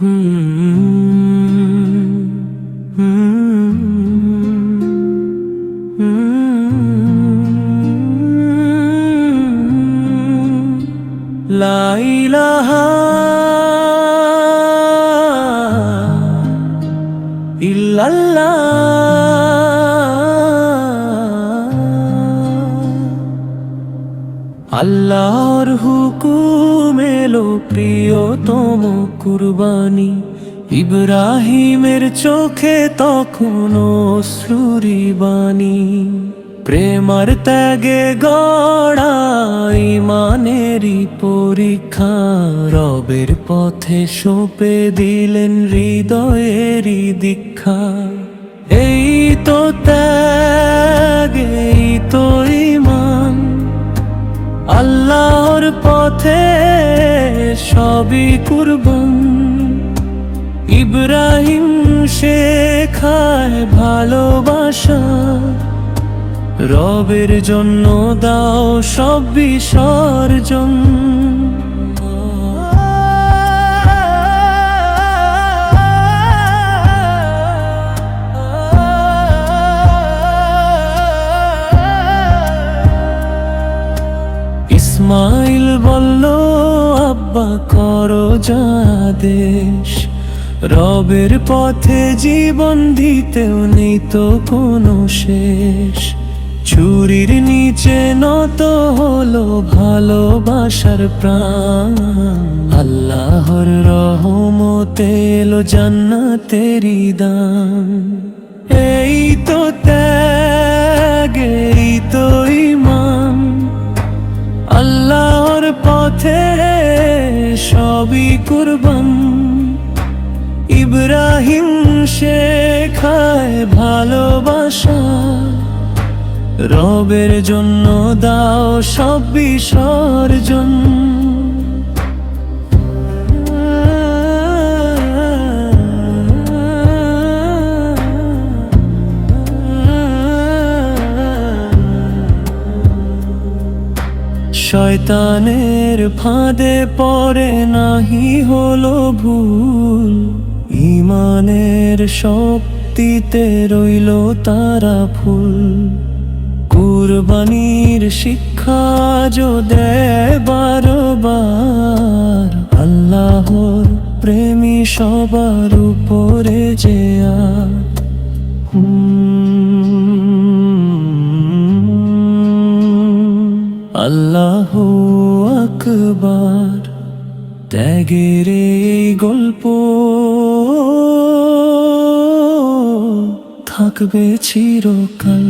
লা ইলাহা ইল্লাল্লাহ, আল্লাহর হুকুম এলো প্রিয়তম কুরবানি। ইব্রাহিমের চোখে তখন অশ্রুরি বাণী। প্রেমার ত্যাগে গড়া ইমানেরই পরীক্ষা, রবের পথে সঁপে দিলেন হৃদয়েরই দীক্ষা। এই তো ত্যাগ, এই তো ঈমান, আল্লাহর পথে সবই কুরবান। ইব্রাহিম শেখায় ভালোবাসা, রবের জন্য দাও সব বিসর্জন। ইসমাইল বলল, আব্বা করো যা আদেশ, রবের পথে জীবন দিতেও নেই তো কোনো শেষ। ছুরির নিচে নত হলো ভালোবাসার প্রাণ, আল্লাহর রহমতে এলো জান্নাতেরই দান। এই তো ত্যাগ, এই তো ঈমান, আল্লাহর পথে সবই কুরবান। ইব্রাহিম শেখায় ভালোবাসা, রবের জন্য দাও সব বিসর্জন। শয়তানের ফাঁদে পড়ে নাহি হলো ভুল, ঈমানের শক্তিতে রইল তারা ফুল। কুরবানির শিক্ষা যো দেয় বারবার, আল্লাহর প্রেমী সবার উপরে যে আল্লাহু আকবার। ত্যাগের এই গল্প থাকবে চিরকাল।